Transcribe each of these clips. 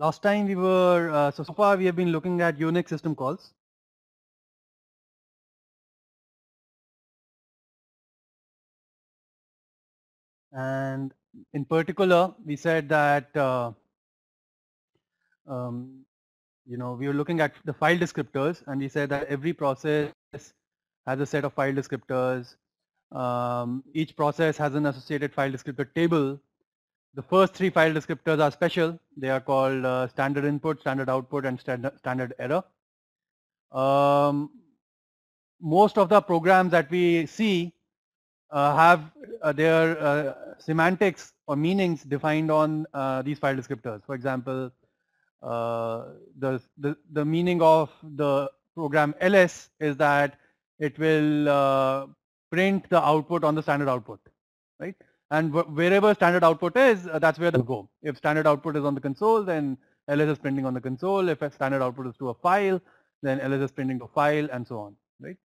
Last time we were, so far we have been looking at Unix system calls. And in particular, we said that, we were looking at the file descriptors, and we said that every process has a set of file descriptors. Each process has an associated file descriptor table. The first three file descriptors are special. They are called standard input, standard output, and standard error. Most of the programs that we see have their semantics or meanings defined on these file descriptors. For example, the meaning of the program ls is that it will print the output on the standard output, right? And wherever standard output is, that's where they'll go. If standard output is on the console, then ls is printing on the console. If a standard output is to a file, then ls is printing to a file, and so on, right?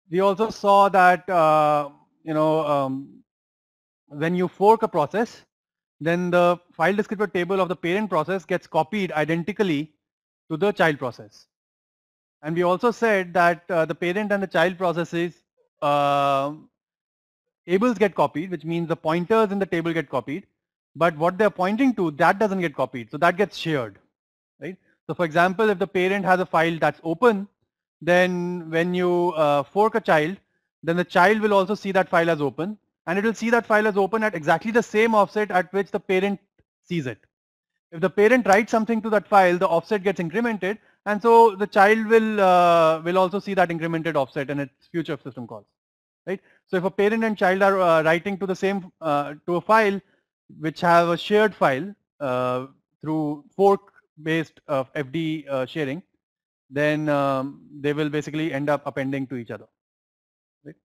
We also saw that when you fork a process, then the file descriptor table of the parent process gets copied identically to the child process. And we also said that the parent and the child processes tables get copied, which means the pointers in the table get copied, but what they're pointing to, that doesn't get copied, so that gets shared, right? So for example, if the parent has a file that's open, then when you fork a child, then the child will also see that file as open, and it will see that file as open at exactly the same offset at which the parent sees it. If the parent writes something to that file, the offset gets incremented, and so the child will also see that incremented offset in its future system calls, right? So if a parent and child are writing to the same to a file which have a shared file through fork based FD sharing, then they will basically end up appending to each other, right?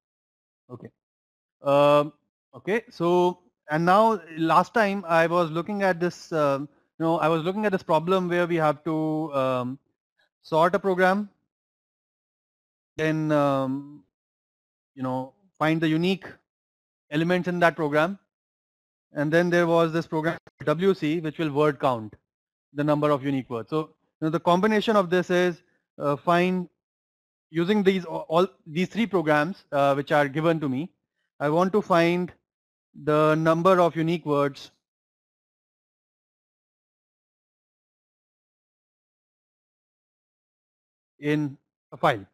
Okay. Okay. So, and now last time I was looking at this, I was looking at this problem where we have to sort a program, then find the unique elements in that program, and then there was this program WC which will word count the number of unique words. So the combination of this is find using all these three programs which are given to me. I want to find the number of unique words in a file,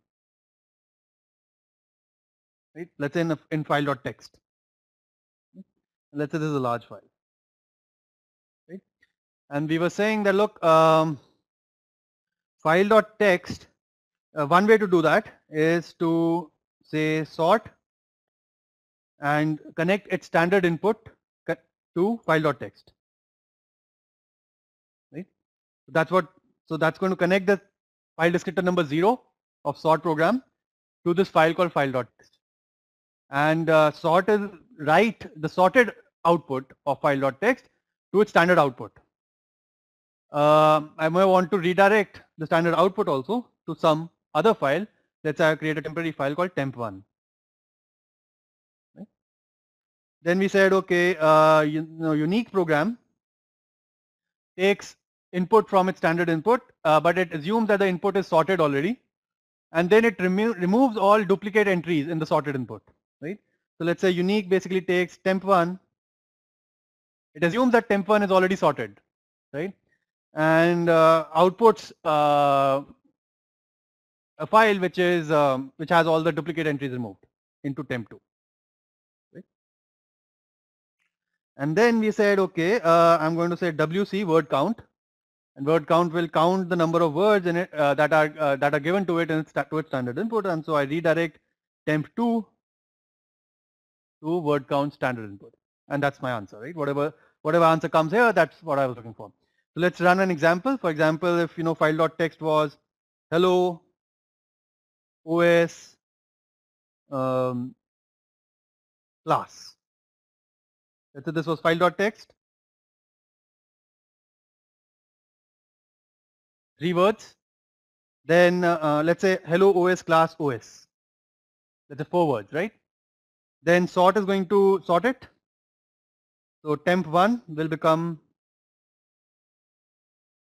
right? Let's say in file.txt. Let's say this is a large file, right? And we were saying that look, file.txt, one way to do that is to say sort and connect its standard input to file.txt, right? So that's going to connect the file descriptor number 0 of sort program to this file called file.txt. And sort is write the sorted output of file.txt to its standard output. I may want to redirect the standard output also to some other file. Let's say I create a temporary file called temp1. Right? Then we said, okay, unique program takes input from its standard input, but it assumes that the input is sorted already, and then it removes all duplicate entries in the sorted input, right? So let's say unique basically takes temp1. It assumes that temp1 is already sorted, right? And outputs a file which is which has all the duplicate entries removed into temp2, right? And then we said, okay, I'm going to say WC word count, and word count will count the number of words in it that are given to it in its standard input, and so I redirect temp2 to word count standard input, and that's my answer, right? Whatever answer comes here, that's what I was looking for. So let's run an example. For example, if file.txt was hello OS class. Let's say this was file.txt, 3 words. Then let's say hello OS class OS. That's 4 words, right? Then sort is going to sort it. So temp1 will become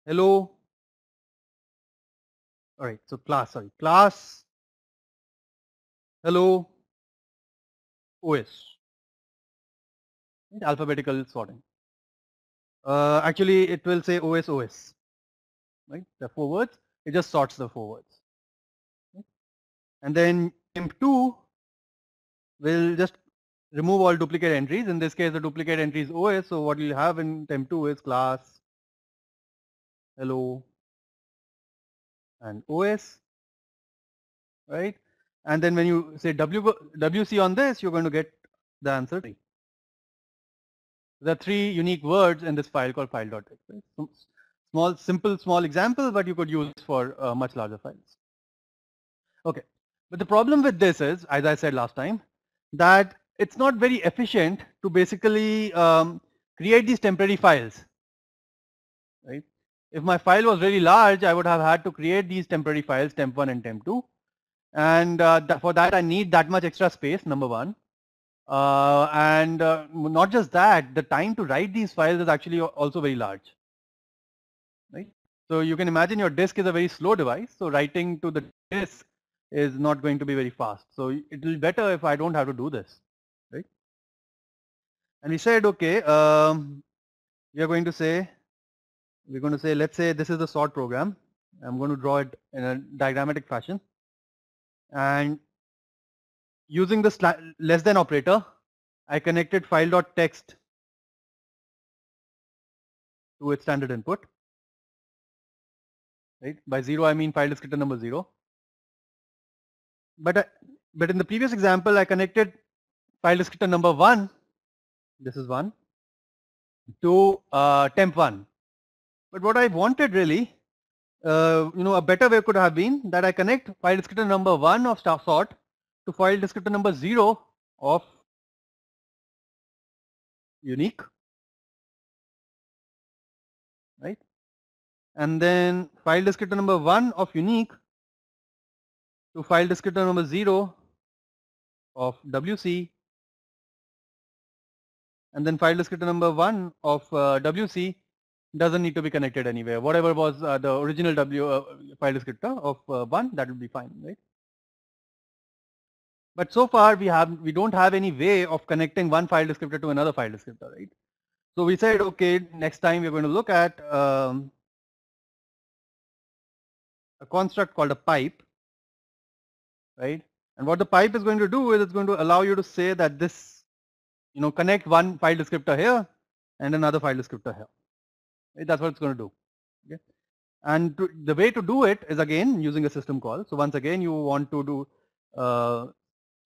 hello. All right, so class hello OS, alphabetical sorting. Actually, it will say OS, right? The 4 words. It just sorts the 4 words. Right? And then temp2 will just remove all duplicate entries. In this case, the duplicate entry is OS. So what you'll have in temp2 is class hello and OS, right? And then when you say WC on this, you're going to get the answer 3. There are 3 unique words in this file called file.txt. Right? So small example, but you could use for much larger files. Okay, but the problem with this is, as I said last time, that it's not very efficient to basically create these temporary files, right? If my file was really large, I would have had to create these temporary files, temp1 and temp2, and for that I need that much extra space, number one. And not just that, the time to write these files is actually also very large, right? So you can imagine your disk is a very slow device, so writing to the disk is not going to be very fast. So it will be better if I don't have to do this, right? And we said, okay, we're going to say, let's say this is the sort program. I'm going to draw it in a diagrammatic fashion. And using the less than operator, I connected file.txt to its standard input. Right? By 0, I mean file descriptor number 0. But in the previous example, I connected file descriptor number 1, this is 1, to temp1. But what I wanted really, a better way could have been that I connect file descriptor number 1 of sort to file descriptor number 0 of unique, right? And then file descriptor number 1 of unique to file descriptor number 0 of WC, and then file descriptor number 1 of WC doesn't need to be connected anywhere. Whatever was the original file descriptor of 1, that would be fine, right? But so far we don't have any way of connecting one file descriptor to another file descriptor, right? So we said, okay, next time we're going to look at a construct called a pipe, right? And what the pipe is going to do is it's going to allow you to say that this, connect one file descriptor here and another file descriptor here. Right? That's what it's going to do. Okay? And the way to do it is again using a system call. So once again, you want to do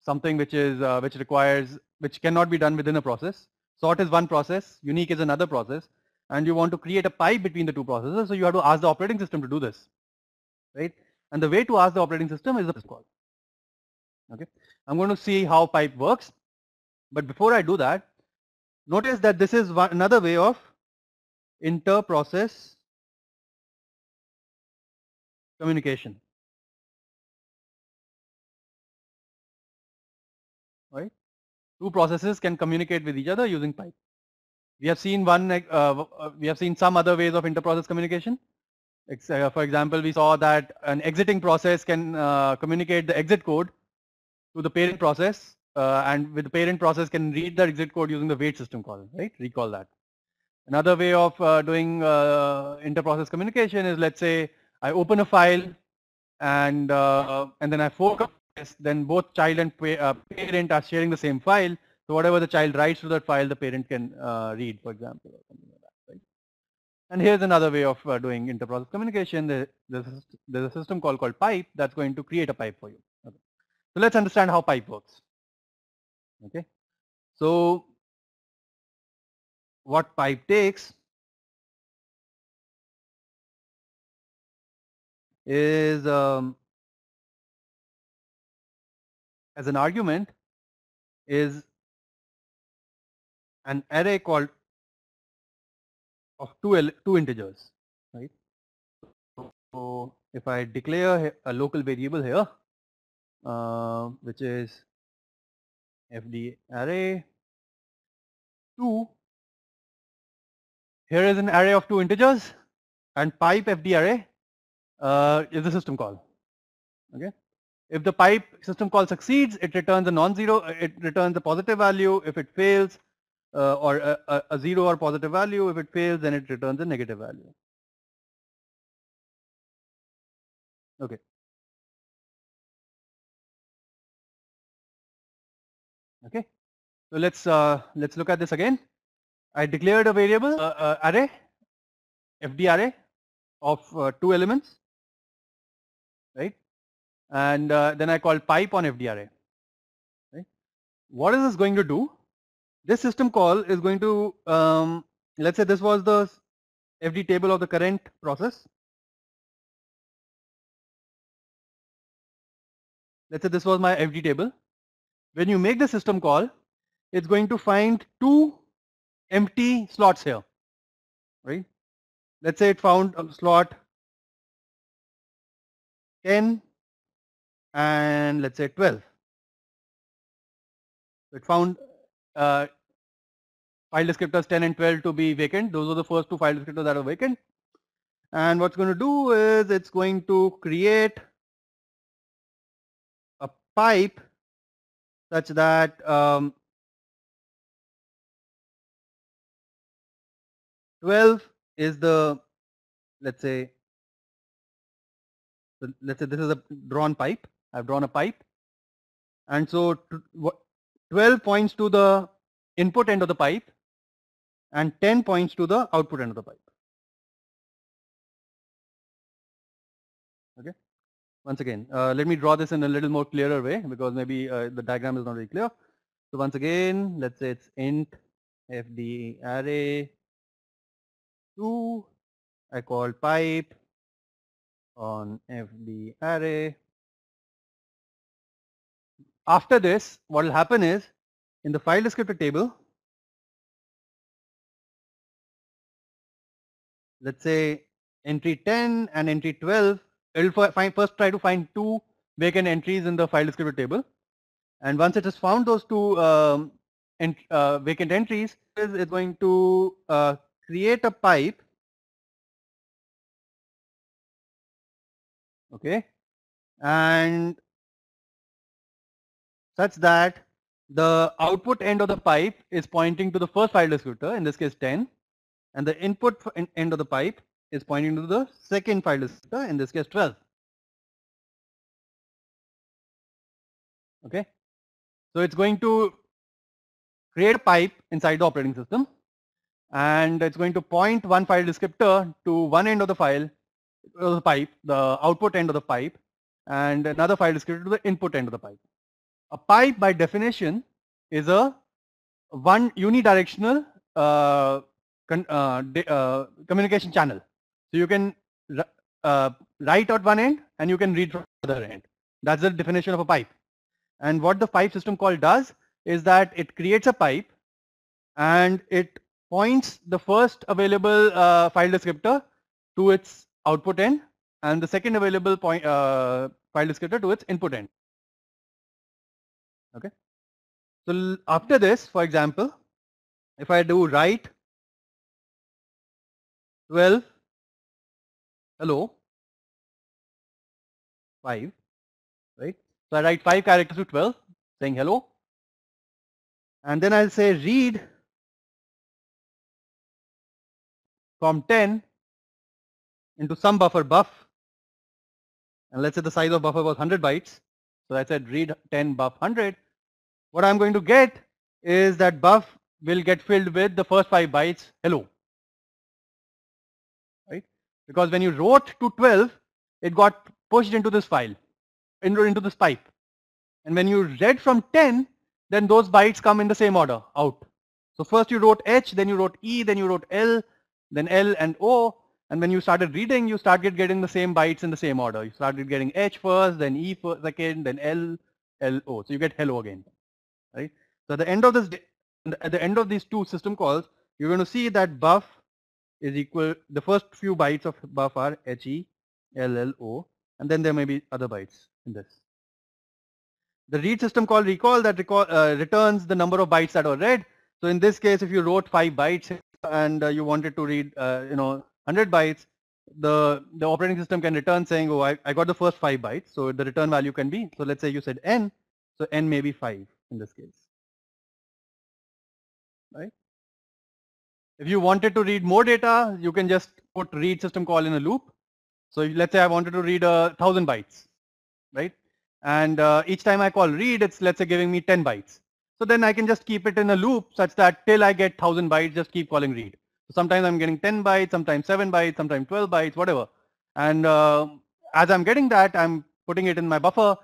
something which cannot be done within a process. Sort is one process, unique is another process, and you want to create a pipe between the two processes. So you have to ask the operating system to do this, right? And the way to ask the operating system is the system call. Okay, I'm going to see how pipe works, but before I do that, notice that this is another way of inter-process communication, right? Two processes can communicate with each other using pipe. We have seen some other ways of inter-process communication. For example, we saw that an exiting process can communicate the exit code to the parent process, and with the parent process can read the exit code using the wait system call, right? Recall that. Another way of doing inter-process communication is, let's say I open a file and then I fork a process, then both child and parent are sharing the same file. So whatever the child writes to that file, the parent can read, for example, or something like that, right? And here's another way of doing inter-process communication. There's a system called pipe that's going to create a pipe for you. Okay. So let's understand how pipe works. Okay. So what pipe takes is as an argument is an array called of two integers, right? So if I declare a local variable here, which is fd array 2, here is an array of two integers, and pipe FD array is the system call. Okay. If the pipe system call succeeds, it returns a non-zero, it returns a positive value. If it fails, or a zero or positive value. If it fails, then it returns a negative value. Okay. Okay. So let's look at this again. I declared a variable array, FD array of 2 elements, right? And then I called pipe on FD array. Right? What is this going to do? This system call is going to, let's say this was the FD table of the current process. Let's say this was my FD table. When you make the system call, it's going to find 2 empty slots here, right? Let's say it found a slot 10 and let's say 12. It found file descriptors 10 and 12 to be vacant. Those are the first 2 file descriptors that are vacant. And what's going to do is it's going to create a pipe such that 12 is the, let's say this is a drawn pipe. I've drawn a pipe, and so 12 points to the input end of the pipe and 10 points to the output end of the pipe. Okay. Once again, let me draw this in a little more clearer way, because maybe the diagram is not very clear. So once again, let's say it's int fd array 2. I call pipe on fd array. After this, what will happen is, in the file descriptor table, let's say entry 10 and entry 12, it will first try to find 2 vacant entries in the file descriptor table. And once it has found those 2 vacant entries, it's going to create a pipe, okay, and such that the output end of the pipe is pointing to the first file descriptor, in this case 10, and the input end of the pipe is pointing to the second file descriptor, in this case 12. Okay. So it's going to create a pipe inside the operating system, and it's going to point one file descriptor to one end of the file, the pipe, the output end of the pipe, and another file descriptor to the input end of the pipe. A pipe by definition is a one unidirectional communication channel. So you can write at one end and you can read from the other end. That's the definition of a pipe. And what the pipe system call does is that it creates a pipe and it points the first available file descriptor to its output end and the second available file descriptor to its input end. Okay. So after this, for example, if I do write 12 hello 5, right? So I write 5 characters to 12 saying hello, and then I'll say read from 10 into some buffer buff, and let's say the size of buffer was 100 bytes. So I said read 10 buff 100. What I'm going to get is that buff will get filled with the first 5 bytes hello, right? Because when you wrote to 12, it got pushed into this file, into this pipe. And when you read from 10, then those bytes come in the same order out. So first you wrote H, then you wrote E, then you wrote L, then L and O. And when you started reading, you started getting the same bytes in the same order. You started getting H first, then E first, second, then L, L, O. So you get hello again, right? So at the end of this, at the end of these 2 system calls, you're going to see that buff is equal, the first few bytes of buff are HE, LLO, and then there may be other bytes in this. The read system call recall that returns the number of bytes that were read. So in this case, if you wrote 5 bytes and you wanted to read 100 bytes, the operating system can return saying, oh, I got the first 5 bytes, so the return value can be, so let's say you said n, so n may be 5 in this case, right? If you wanted to read more data, you can just put read system call in a loop. So let's say I wanted to read 1000 bytes, right? And each time I call read, it's let's say giving me 10 bytes. So then I can just keep it in a loop such that till I get 1000 bytes, just keep calling read. So sometimes I'm getting 10 bytes, sometimes 7 bytes, sometimes 12 bytes, whatever. And as I'm getting that, I'm putting it in my buffer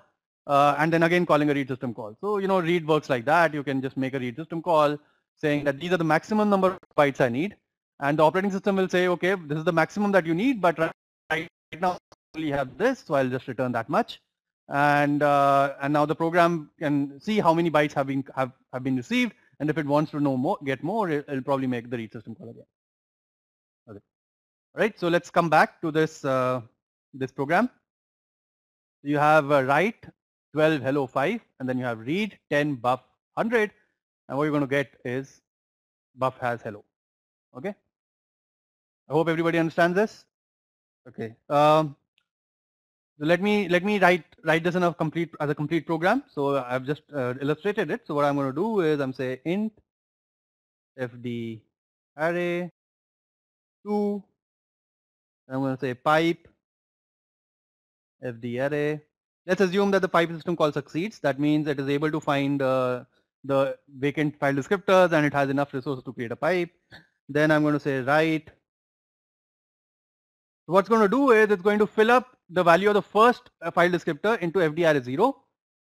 and then again calling a read system call. So, you know, read works like that. You can just make a read system call saying that these are the maximum number of bytes I need. And the operating system will say, okay, this is the maximum that you need, but right now I only have this, so I'll just return that much. And now the program can see how many bytes have been received, and if it wants to know more, get more, it'll probably make the read system call again. Okay. All right. So let's come back to this this program. You have write 12 hello 5, and then you have read 10 buff 100, and what you're going to get is buff has hello. Okay. I hope everybody understands this. Okay. So let me write this in a complete program. So I've just illustrated it. So what I'm going to do is I'm say int fd array 2. I'm going to say pipe fd array. Let's assume that the pipe system call succeeds. That means it is able to find the vacant file descriptors and it has enough resources to create a pipe. Then I'm going to say write. So what's going to do is it's going to fill up the value of the first file descriptor into fd array 0.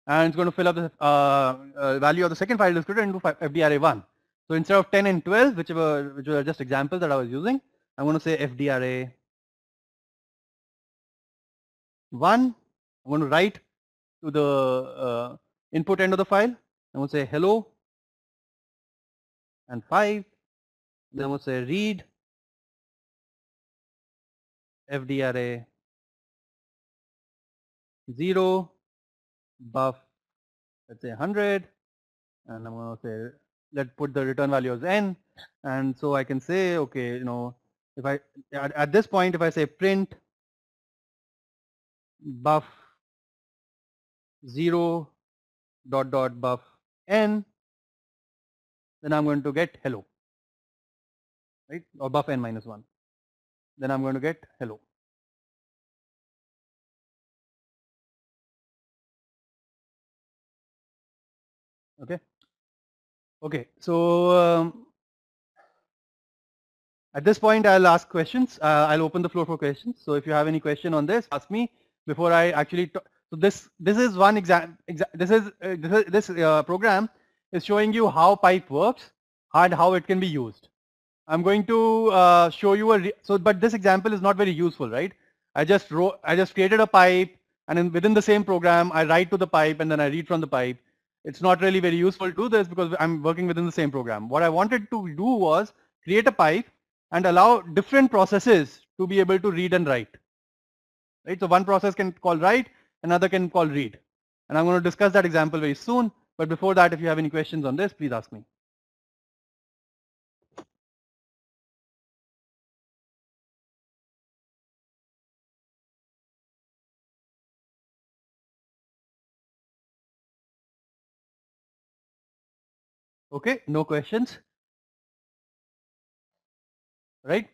And it's going to fill up the value of the second file descriptor into fd array 1. So instead of 10 and 12, which were just examples that I was using, I'm going to say fd array 1. I'm going to write to the input end of the file. I'm going to say hello and 5. Then I'm going to say read fd array 0 buff, let's say 100, and I'm going to say let's put the return value as n. And so I can say, okay, you know, if I at this point if I say print buff 0 dot buff n, then I'm going to get hello, right? Or buff n minus 1. Then I'm going to get hello. Okay. Okay. So at this point, I'll ask questions. I'll open the floor for questions. So if you have any question on this, ask me before I actually. So this is one exam. This program is showing you how pipe works and how it can be used. I'm going to show you but this example is not very useful, right? I just created a pipe, and then within the same program, I write to the pipe and then I read from the pipe. It's not really very useful to this because I'm working within the same program. What I wanted to do was create a pipe and allow different processes to be able to read and write. Right? So one process can call write, another can call read. And I'm going to discuss that example very soon. But before that, if you have any questions on this, please ask me. Okay, no questions. Right?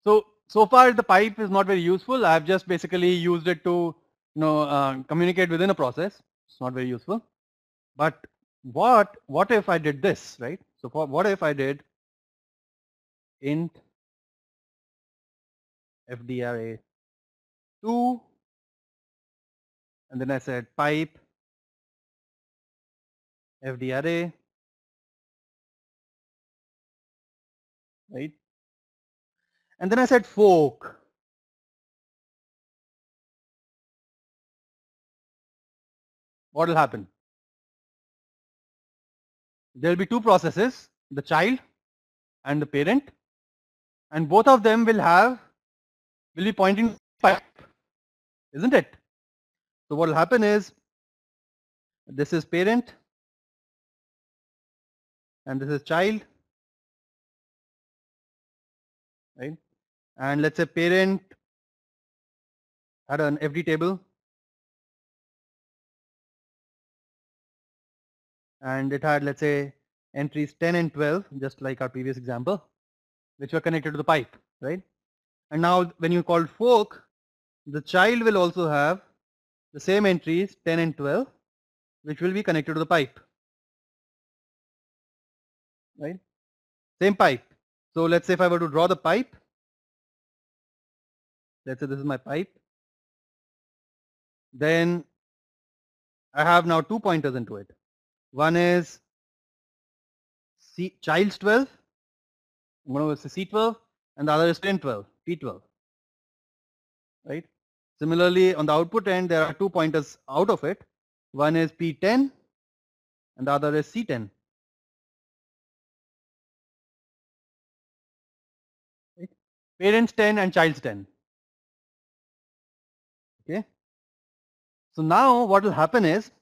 So far the pipe is not very useful. I've just basically used it to communicate within a process. It's not very useful. But what if I did this, right? So what if I did int fdra 2, and then I said pipe fdra, right? And then I said fork. What will happen? There will be two processes, the child and the parent, and both of them will be pointing to pipe, isn't it? So what will happen is this is parent and this is child, right? And let's say parent had an FD table, and it had, let's say, entries 10 and 12, just like our previous example, which were connected to the pipe, right? And now when you call fork, the child will also have the same entries 10 and 12, which will be connected to the pipe, right? Same pipe. So let's say if I were to draw the pipe, let's say this is my pipe, then I have now two pointers into it. One is child's 12, I'm going to say C12, and the other is parent 12, P12, right? Similarly, on the output end, there are two pointers out of it. One is P10 and the other is C10. Right? Parents 10 and child's 10. Okay. So now what will happen is,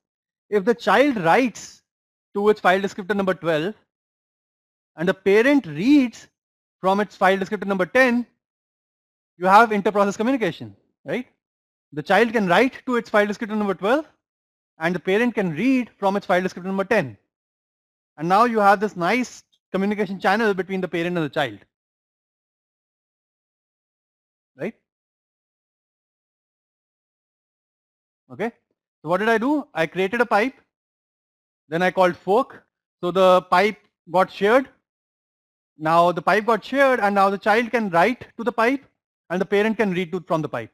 if the child writes to its file descriptor number 12 and the parent reads from its file descriptor number 10, you have inter-process communication, right? The child can write to its file descriptor number 12 and the parent can read from its file descriptor number 10. And now you have this nice communication channel between the parent and the child, right? Okay. So what did I do? I created a pipe, then I called fork. So the pipe got shared. Now the pipe got shared and now the child can write to the pipe and the parent can read from the pipe.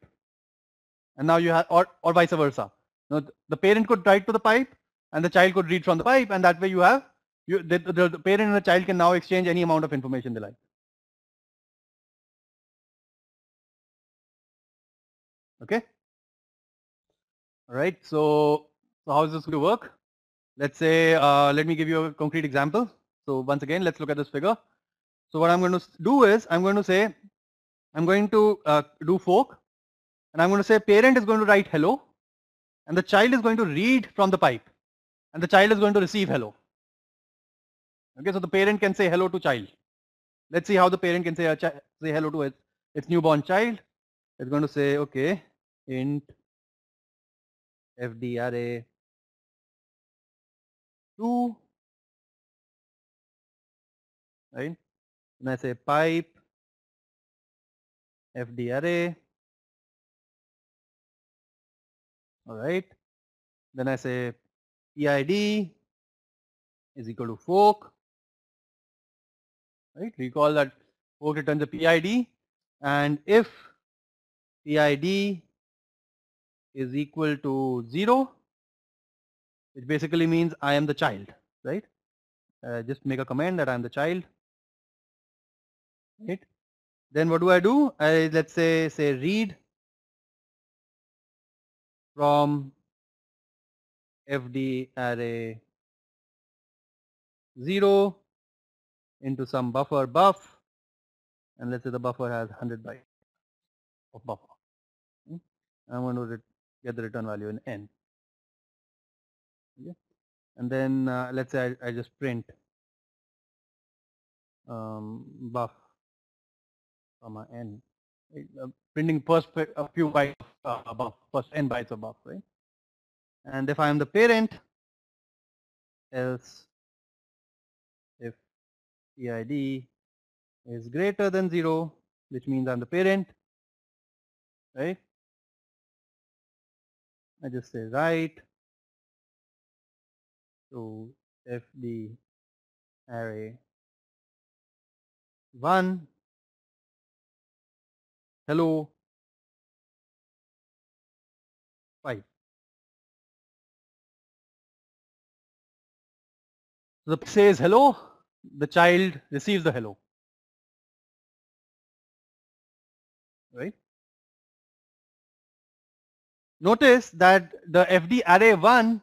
And now you have, or vice versa. Now the parent could write to the pipe and the child could read from the pipe, and that way you have, the parent and the child can now exchange any amount of information they like. Okay. All right. So how is this going to work? Let's say, let me give you a concrete example. So once again, let's look at this figure. So what I'm going to do is, I'm going to say, I'm going to do fork, and I'm going to say parent is going to write hello, and the child is going to read from the pipe, and the child is going to receive hello. Okay, so the parent can say hello to child. Let's see how the parent can say hello to its newborn child. It's going to say, okay, int fd array 2, right? And I say pipe fd array. All right. Then I say PID is equal to fork. Right? Recall that fork returns a PID, and if PID is equal to 0, which basically means I am the child, right? Just make a comment that I am the child, right? Then what do? Let's say read from fd array 0 into some buffer buff, and let's say the buffer has 100 bytes of buffer. I'm going to get the return value in n. Okay? And then let's say I just print buff comma n, printing first a few bytes of buff, first n bytes of buff, right? And if I am the parent, else if PID is greater than 0, which means I'm the parent, right? I just say write to fd array 1 hello 5. So the says hello, the child receives the hello, right? Notice that the fd array 1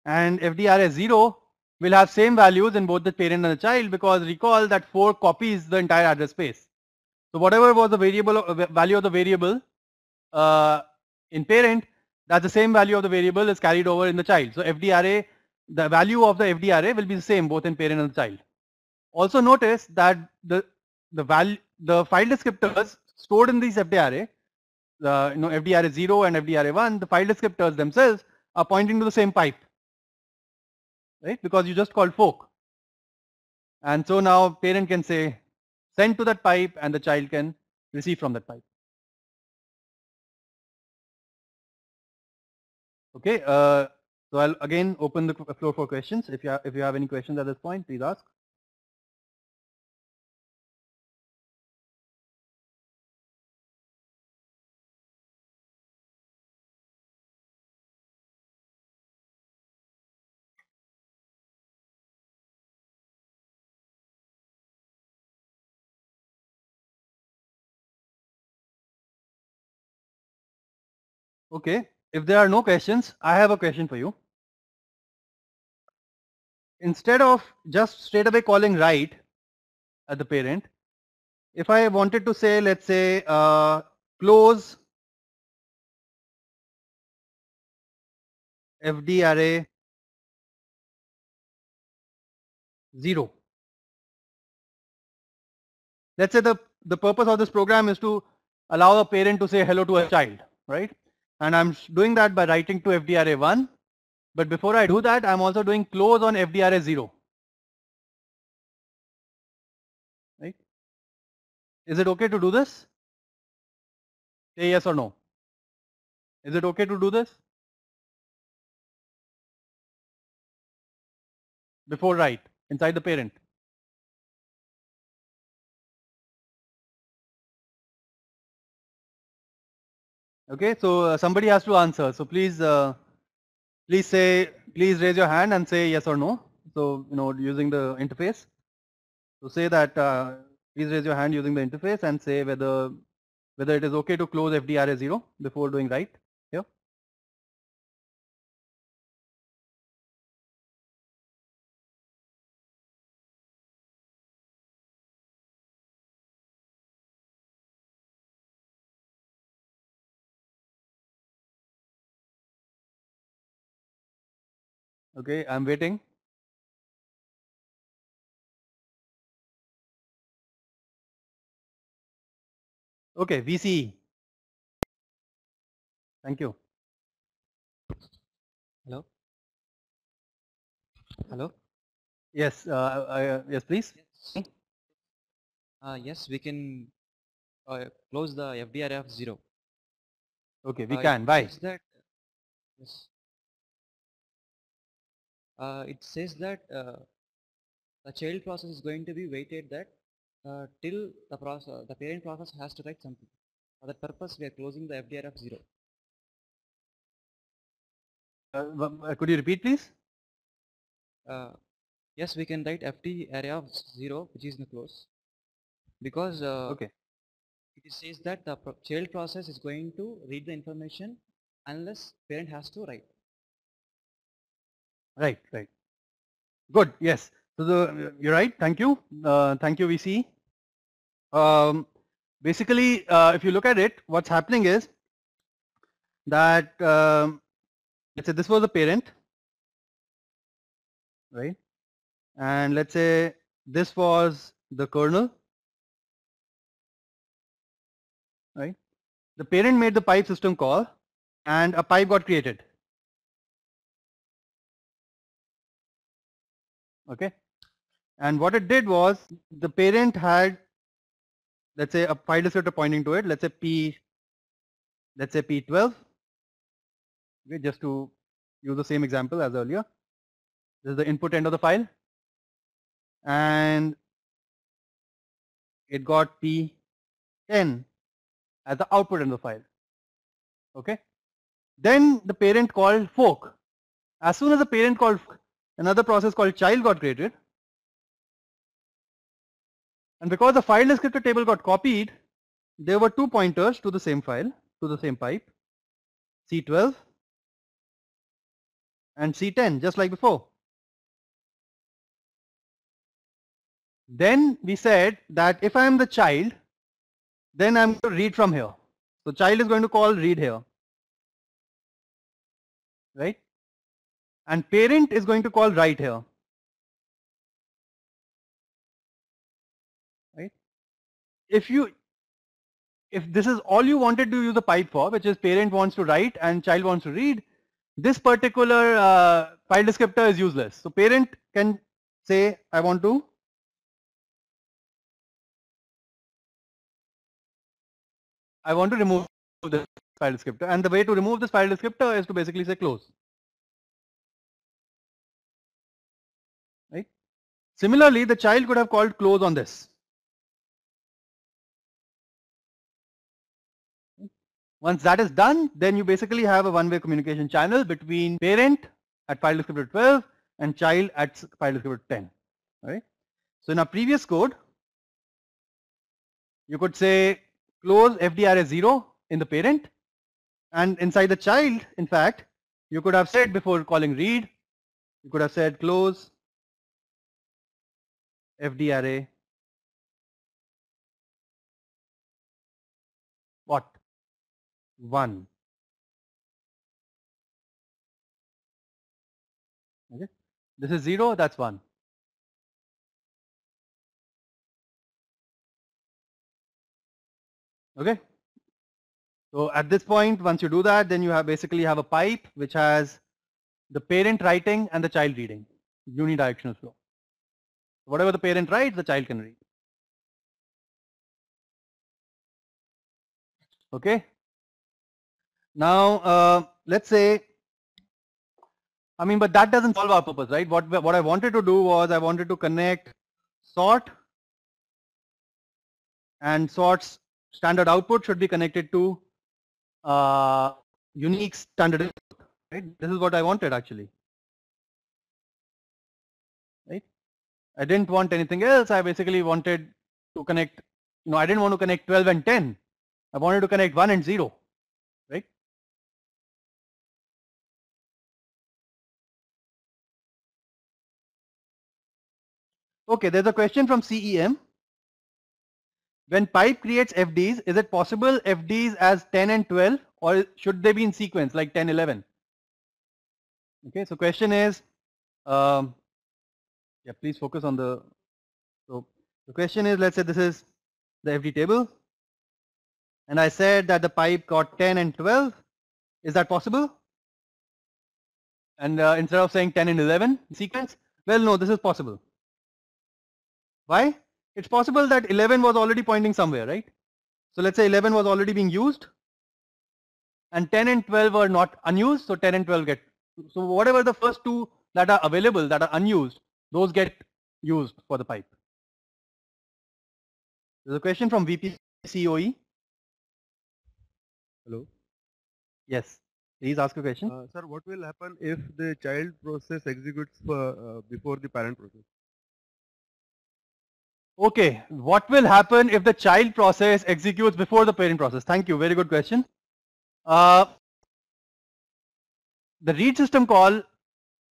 and fd array 0 will have same values in both the parent and the child, because recall that 4 copies the entire address space. So whatever was the variable value of the variable in parent, that's the same value of the variable is carried over in the child. So fd array, the value of the fd array will be the same both in parent and the child. Also notice that the file descriptors stored in this fd array FD array 0 and FD array 1, the file descriptors themselves are pointing to the same pipe, right? Because you just called fork. And so now parent can say send to that pipe and the child can receive from that pipe. Okay, so I'll again open the floor for questions. If you have any questions at this point, please ask. Okay, if there are no questions, I have a question for you. Instead of just straight away calling write at the parent, if I wanted to say, let's say, close FD array 0. Let's say the purpose of this program is to allow a parent to say hello to a child, right? And I'm doing that by writing to FD array 1. But before I do that, I'm also doing close on FD array 0. Right? Is it okay to do this? Say yes or no. Is it okay to do this? Before write, inside the parent. Okay, so somebody has to answer. So please please raise your hand and say yes or no. So, using the interface. So say that, please raise your hand using the interface and say whether it is okay to close FD array 0 before doing write here. Okay, I'm waiting. Okay, VCE. Thank you. Hello? Hello? Yes, yes, please. Yes. Yes, we can close the FDR of 0. Okay, we It can. Why? says that, yes. It says that the child process is going to be waited that till the parent process has to write something. For that purpose, we are closing the FDR of 0. Could you repeat, please? Yes, we can write FD array of 0, which is in the close, because Okay. it says that the child process is going to read the information unless parent has to write. Right, right. Good. Yes. So you're right. Thank you. Thank you, VC. Basically, if you look at it, what's happening is that let's say this was the parent, right? And let's say this was the kernel, right? The parent made the pipe system call, and a pipe got created. Okay. And what it did was the parent had, let's say, a file descriptor pointing to it. Let's say P12. Okay, just to use the same example as earlier. This is the input end of the file, and it got P10 as the output end of the file. Okay. Then the parent called fork. As soon as the parent called, another process called child got created. And because the file descriptor table got copied, there were two pointers to the same file, to the same pipe, C12 and C10, just like before. Then we said that if I am the child, then I'm going to read from here. So child is going to call read here, right? And parent is going to call write here, right? If you if this is all you wanted to use the pipe for, which is parent wants to write and child wants to read, this particular file descriptor is useless. So parent can say, I want to remove this file descriptor, and the way to remove this file descriptor is to basically say close. Right? Similarly, the child could have called close on this. Once that is done, then you basically have a one-way communication channel between parent at file descriptor 12 and child at file descriptor 10. Right? So in our previous code, you could say close FD array 0 in the parent, and inside the child, in fact, you could have said before calling read, you could have said close FD array what? 1. Okay. This is 0, that's 1. Okay. So at this point, once you do that, then you have basically have a pipe which has the parent writing and the child reading, unidirectional flow. Whatever the parent writes, the child can read. Okay. Now let's say, I mean, but that doesn't solve our purpose, right? What I wanted to do was I wanted to connect sort, and sort's standard output should be connected to unique standard input, right? This is what I wanted actually, right? I didn't want anything else. I basically wanted to connect, I didn't want to connect 12 and 10. I wanted to connect 1 and 0, right? Okay, there's a question from CEM. When pipe creates FDs, is it possible FDs as 10 and 12, or should they be in sequence like 10, 11? Okay, so question is, yeah, please focus on the, so the question is, let's say this is the FD table, and I said that the pipe got 10 and 12. Is that possible? And instead of saying 10 and 11 sequence, well, no, this is possible. Why? It's possible that 11 was already pointing somewhere, right? So let's say 11 was already being used, and 10 and 12 were not unused, so 10 and 12 get, so whatever the first two that are available that are unused, those get used for the pipe. There's a question from VP COE. Hello. Yes, please ask a question. Sir, what will happen if the child process executes before the parent process? Okay, what will happen if the child process executes before the parent process? Thank you, very good question. The read system call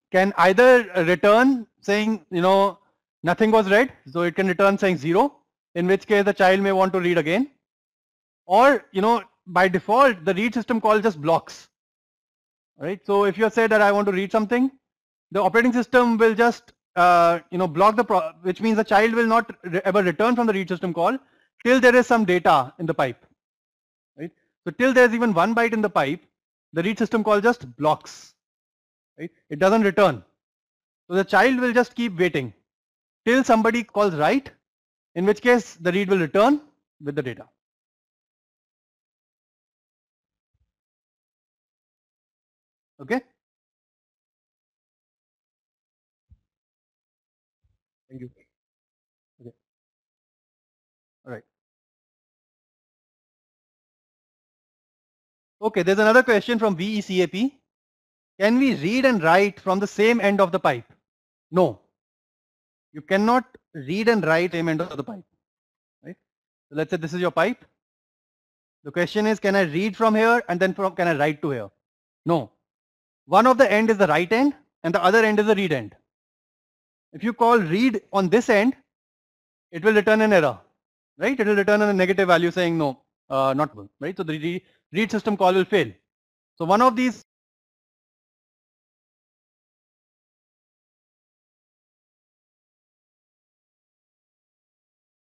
can either return saying, nothing was read, so it can return saying 0, in which case the child may want to read again, or by default the read system call just blocks. Right? So if you have said that I want to read something, the operating system will just block the which means the child will not ever return from the read system call till there is some data in the pipe. Right? So till there is even 1 byte in the pipe, the read system call just blocks. Right? It doesn't return. So the child will just keep waiting till somebody calls write, in which case the read will return with the data. Okay. Thank you. Okay. All right. Okay, there's another question from VECAP. Can we read and write from the same end of the pipe? No. You cannot read and write same end of the pipe. Right? So let's say this is your pipe. The question is, can I read from here and then can I write to here? No. One of the end is the right end and the other end is the read end. If you call read on this end, it will return an error, right? It will return a negative value saying no, not possible, right? So the read system call will fail. So one of these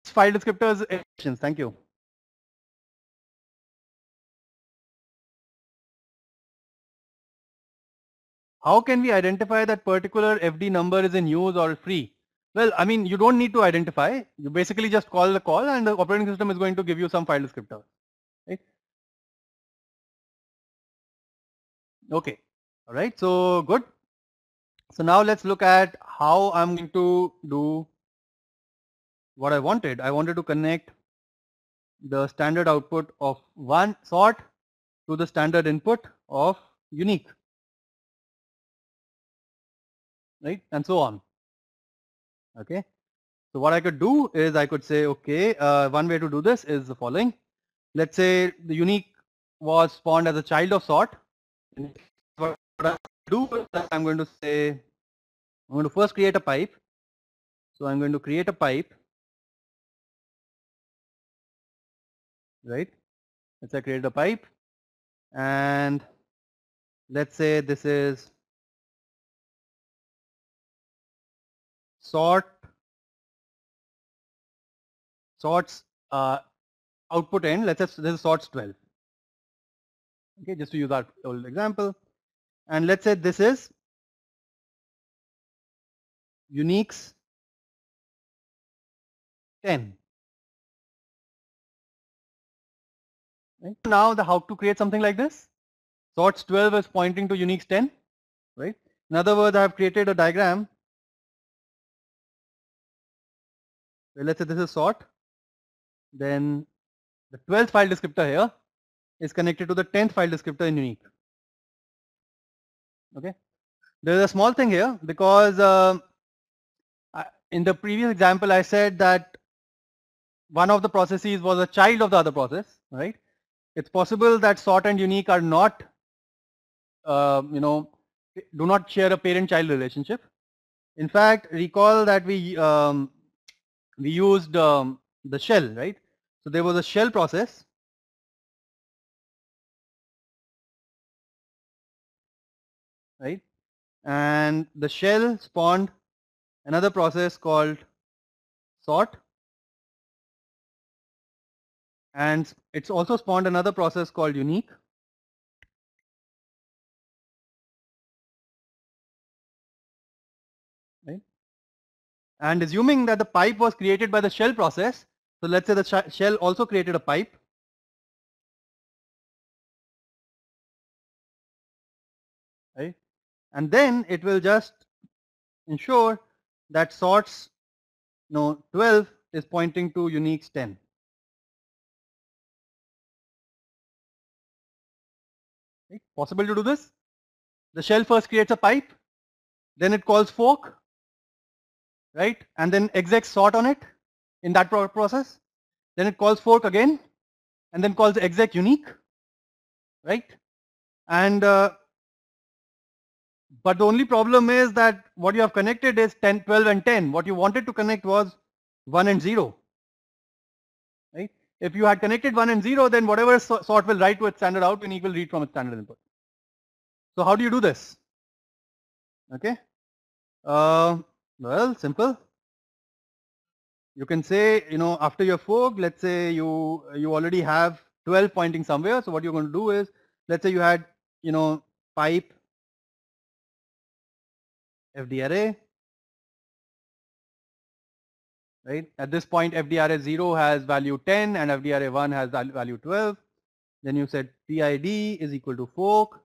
file descriptors. Thank you. how can we identify that particular FD number is in use or free? Well, I mean, you don't need to identify. You basically just call the call and the operating system is going to give you some file descriptor. Right? Okay. All right. So good. So now let's look at how I'm going to do what I wanted. I wanted to connect the standard output of one sort to the standard input of unique, right? And so on. Okay. So what I could do is I could say, okay, one way to do this is the following. Let's say the unique was spawned as a child of sort. What I do is that I'm going to say, I'm going to first create a pipe. So I'm going to create a pipe, right? Let's say I create a pipe and let's say this is sorts output end. Let's say this is sorts 12. Okay, just to use our old example. And let's say this is uniques 10. Right? Now how to create something like this? Sorts 12 is pointing to uniques 10, right? In other words, I have created a diagram. So let's say this is sort. Then the 12th file descriptor here is connected to the 10th file descriptor in unique. Okay. There is a small thing here because in the previous example I said that one of the processes was a child of the other process, right? It's possible that sort and unique are not, do not share a parent-child relationship. In fact, recall that we used the shell, right? So there was a shell process, right? And the shell spawned another process called sort, and it's also spawned another process called unique. Right? And assuming that the pipe was created by the shell process, so let's say the shell also created a pipe. Right? And then it will just ensure that sorts 12 is pointing to uniques 10. Right? Possible to do this? The shell first creates a pipe, then it calls fork, right? And then exec sort on it in that process. Then it calls fork again, and then calls exec unique, right? And but the only problem is that what you have connected is 10, 12 and 10. What you wanted to connect was 1 and 0, right? If you had connected 1 and 0, then whatever sort will write to its standard out, unique will read from its standard input. So how do you do this? Okay. Well, simple. You can say, after your fork, let's say you already have 12 pointing somewhere. So what you're going to do is, let's say you had, pipe FD array, right? At this point, FD array 0 has value 10 and FD array 1 has value 12. Then you said PID is equal to fork,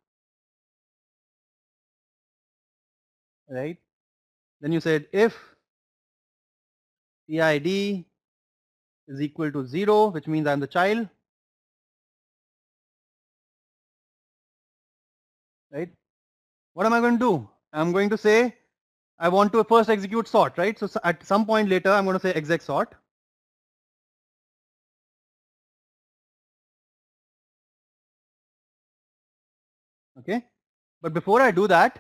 right? Then you said if PID is equal to 0, which means I'm the child, right? What am I going to do? I'm going to say I want to first execute sort, right? So at some point later, I'm going to say exec sort. Okay. But before I do that,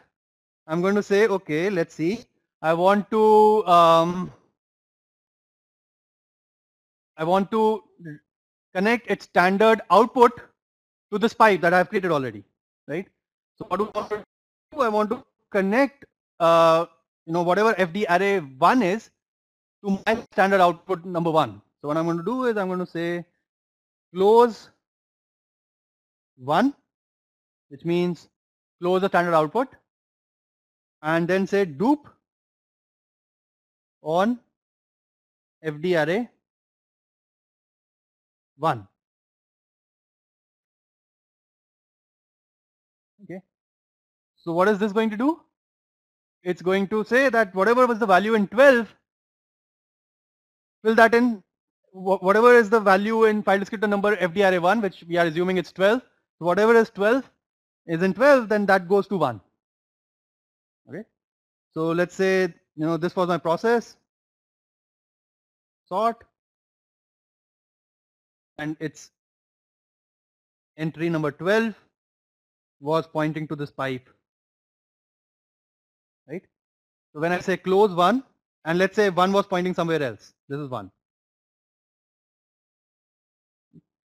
I'm going to say, okay, let's see. I want to connect its standard output to this pipe that I've created already, right? So what do I want to do? I want to connect, whatever FD array 1 is to my standard output number 1. So what I'm going to do is I'm going to say close 1, which means close the standard output, and then say dupe on FD array 1. Okay. So what is this going to do? It's going to say that whatever was the value in 12, fill that in, whatever is the value in file descriptor number FD array 1, which we are assuming it's 12. So whatever is 12 is in 12, then that goes to 1. Okay. So let's say, this was my process, sort, and its entry number 12 was pointing to this pipe, right? So when I say close 1, and let's say 1 was pointing somewhere else, this is 1.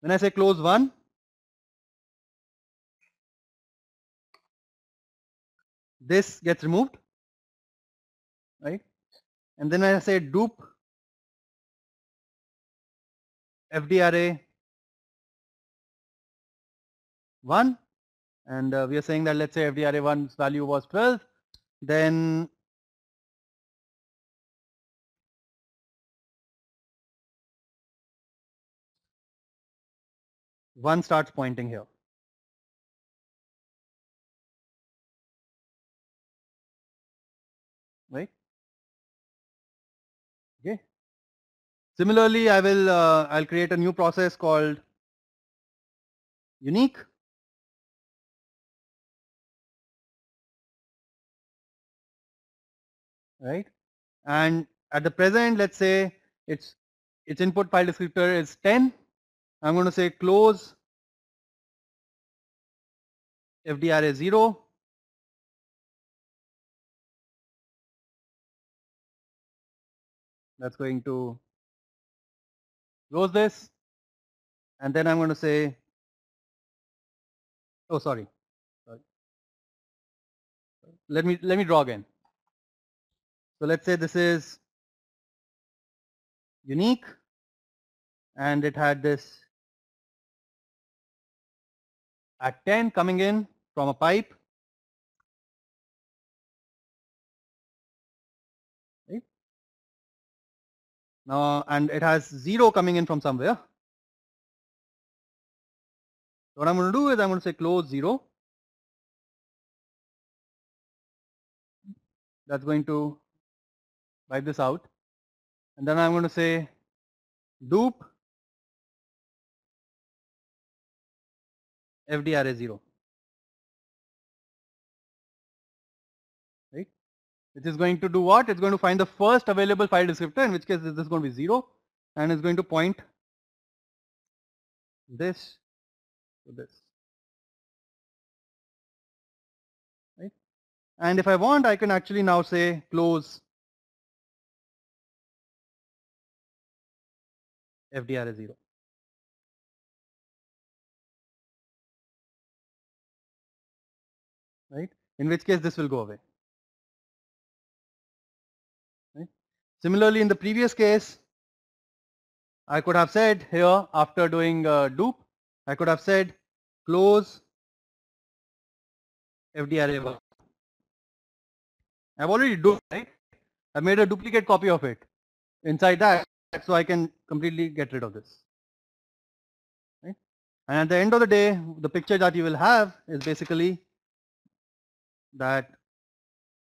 When I say close 1, this gets removed, right? And then I say dupe FD array 1, and we are saying that let's say FD array 1's value was 12, then one starts pointing here, right? Okay. Similarly, I'll create a new process called unique, right? And at the present, let's say its input file descriptor is 10. I'm going to say close FD array 0. That's going to close this, and then I'm going to say, oh sorry, let me draw again. So let's say this is unique, and it had this at 10 coming in from a pipe, right? Now, and it has 0 coming in from somewhere. So what I'm going to do is I'm going to say close 0. That's going to wipe this out, and then I'm going to say dupe FD array 0, right? Which is going to do what? It's going to find the first available file descriptor, in which case this is going to be 0, and it's going to point this to this, right? And if I want, I can actually now say close FD array 0. Right? In which case this will go away. Right? Similarly, in the previous case, I could have said here after doing dupe, I could have said close FD array 1. I've already done, right? I made a duplicate copy of it inside that, so I can completely get rid of this. Right? And at the end of the day, the picture that you will have is basically that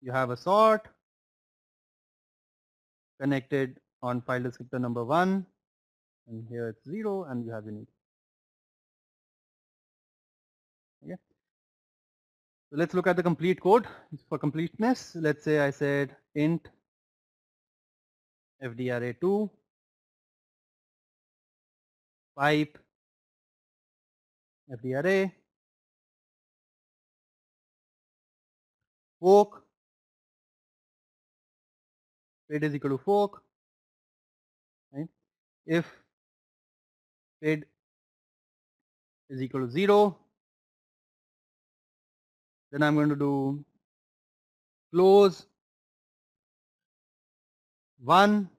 you have a sort connected on file descriptor number 1, and here it's 0, and you have unique. Okay. So let's look at the complete code for completeness. Let's say I said int FD array 2 pipe FD array fork paid is equal to fork, right? If paid is equal to 0, then I'm going to do close 1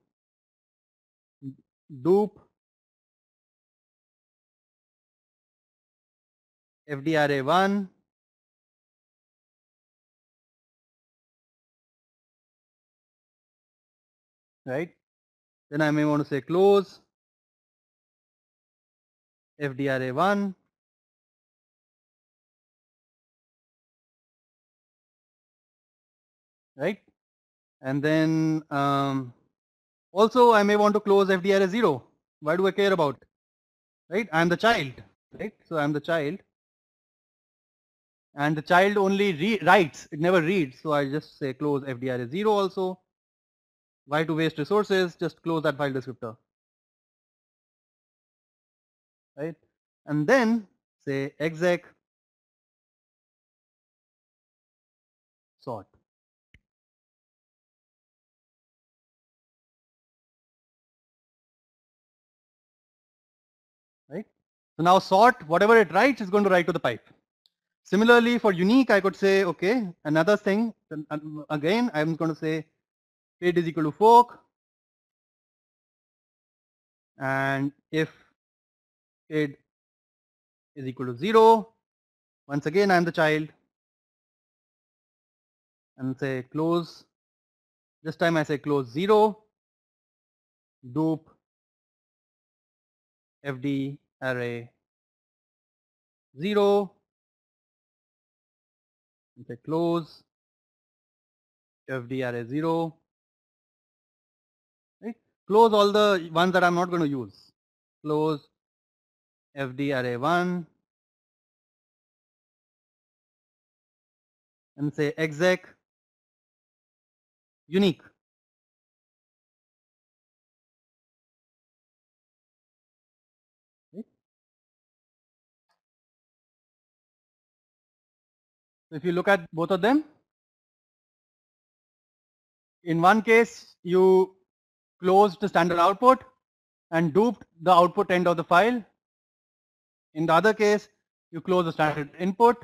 dupe FD array 1 right? Then I may want to say close fdarray1, right? And then also I may want to close fdarray0. Why do I care about it? Right? I'm the child, right? So I'm the child, and the child only writes, it never reads. So I just say close fdarray0 also. Why to waste resources? Just close that file descriptor, right? And then say exec sort, right? So now sort, whatever it writes is going to write to the pipe. Similarly for unique, I could say, okay, another thing, again, I'm going to say paid is equal to fork, and if paid is equal to 0, once again I'm the child, and say close, this time I say close 0, dupe fd array 0, and say close fd array 0, right? Close all the ones that I'm not going to use. Close fd array 1, and say exec unique. Right? So if you look at both of them, in one case you closed the standard output and duped the output end of the file. In the other case, you close the standard input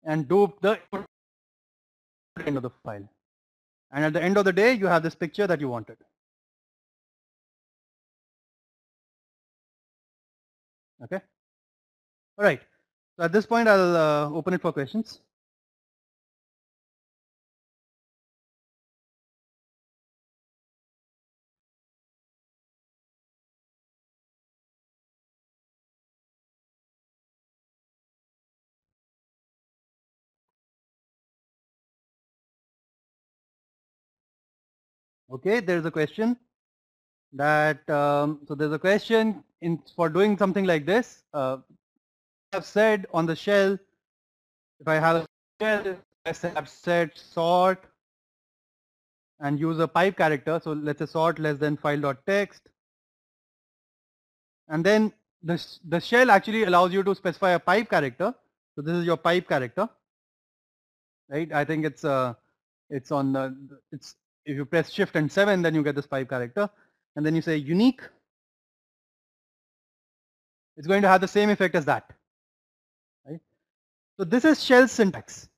and duped the input end of the file. And at the end of the day, you have this picture that you wanted. Okay. All right. So at this point, I'll open it for questions. Okay, there's a question that so there's a question for doing something like this. I've said on the shell, if I have a shell, I've said sort and use a pipe character. So let's say sort less than file.text, and then the shell actually allows you to specify a pipe character. So this is your pipe character, right? I think it's on the it's if you press shift and 7, then you get this pipe character, and then you say unique. It's going to have the same effect as that, right? So this is shell syntax.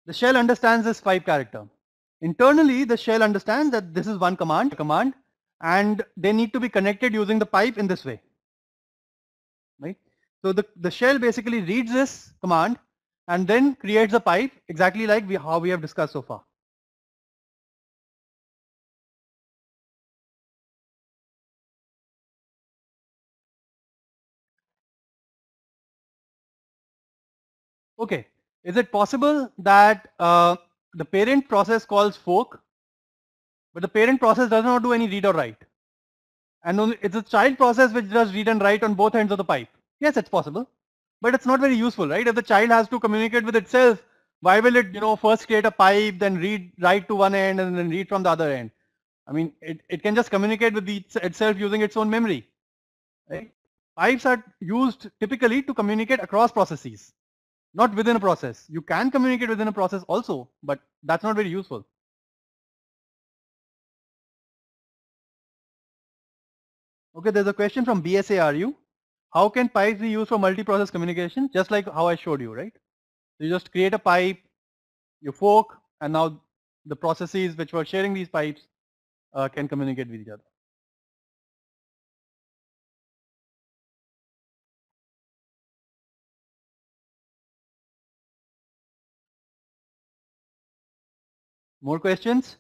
The shell understands this pipe character. Internally, the shell understands that this is one command, and they need to be connected using the pipe in this way, right? So the shell basically reads this command and then creates a pipe exactly like how we have discussed so far. Okay, is it possible that the parent process calls fork, but the parent process does not do any read or write, and only it's a child process which does read and write on both ends of the pipe? Yes, it's possible, but it's not very useful, right? If the child has to communicate with itself, why will it, first create a pipe, then write to one end, and then read from the other end? I mean, it can just communicate with itself using its own memory, right? Pipes are used typically to communicate across processes, not within a process. You can communicate within a process also, but that's not very useful. Okay, there's a question from BSARU. How can pipes be used for multi-process communication? Just like how I showed you, right? You just create a pipe, you fork, and now the processes which were sharing these pipes can communicate with each other. More questions?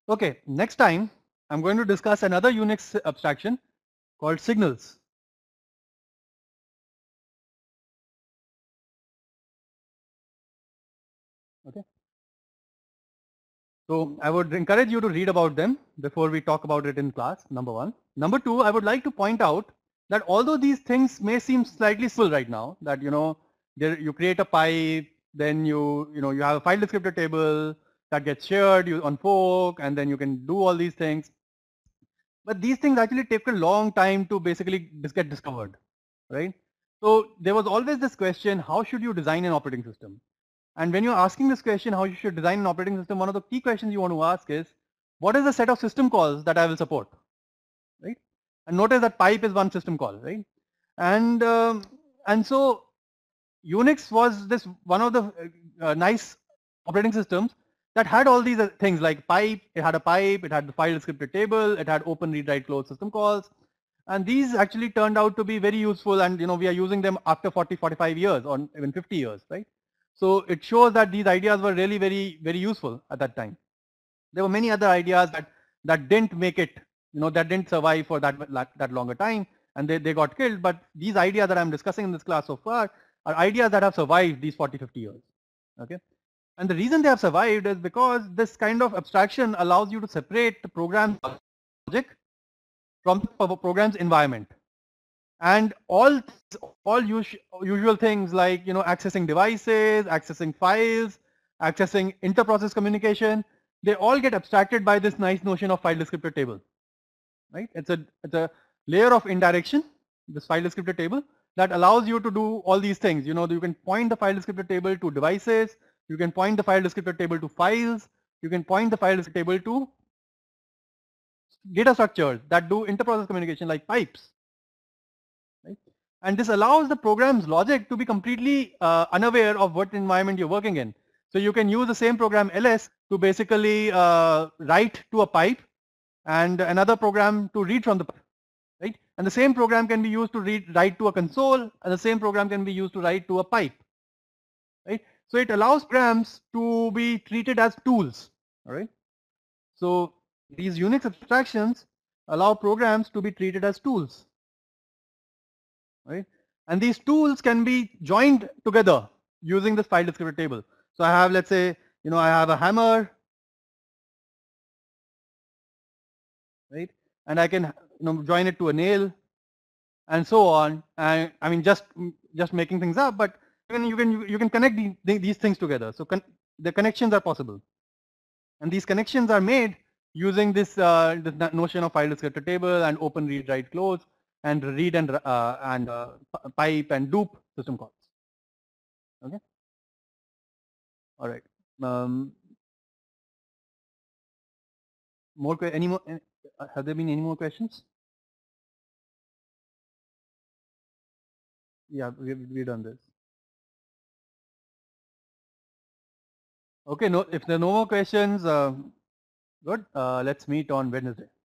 Okay, next time I'm going to discuss another Unix abstraction called signals. Okay. So I would encourage you to read about them before we talk about it in class, number one. Number two, I would like to point out that although these things may seem slightly simple right now, that you create a pipe, then you have a file descriptor table that gets shared on fork, and then you can do all these things. But these things actually take a long time to basically get discovered, right? So there was always this question, how should you design an operating system? And when you're asking this question, how you should design an operating system, one of the key questions you want to ask is, what is the set of system calls that I will support, right? And notice that pipe is one system call, right? And so Unix was this one of the nice operating systems that had all these things like pipe. It had a pipe, it had the file descriptor table, it had open, read, write, close system calls, and these actually turned out to be very useful. And we are using them after 40, 45 years, or even 50 years, right? So it shows that these ideas were really very, very useful at that time. There were many other ideas that didn't make it, that didn't survive for that longer time, and they got killed. But these ideas that I'm discussing in this class so far are ideas that have survived these 40, 50 years. Okay. And the reason they have survived is because this kind of abstraction allows you to separate the program logic from the program's environment. And all usual things like accessing devices, accessing files, accessing inter-process communication, they all get abstracted by this nice notion of file descriptor table, right? It's a layer of indirection, this file descriptor table, that allows you to do all these things. You can point the file descriptor table to devices, you can point the file descriptor table to files, you can point the file descriptor table to data structures that do inter-process communication like pipes. Right? And this allows the program's logic to be completely unaware of what environment you're working in. So you can use the same program ls to basically write to a pipe, and another program to read from the pipe, right? And the same program can be used to write to a console, and the same program can be used to write to a pipe, right? So it allows programs to be treated as tools, all right? So these Unix abstractions allow programs to be treated as tools, right? And these tools can be joined together using this file descriptor table. So I have, let's say, I have a hammer, right? And I can, join it to a nail, and so on. And I mean, just making things up, but you can connect these things together. So the connections are possible, and these connections are made using this notion of file descriptor table and open, read, write, close, and read and pipe and loop system calls. Okay. All right. Any more? Have there been any more questions? Yeah, we've done this. Okay. No, if there are no more questions, good. Let's meet on Wednesday.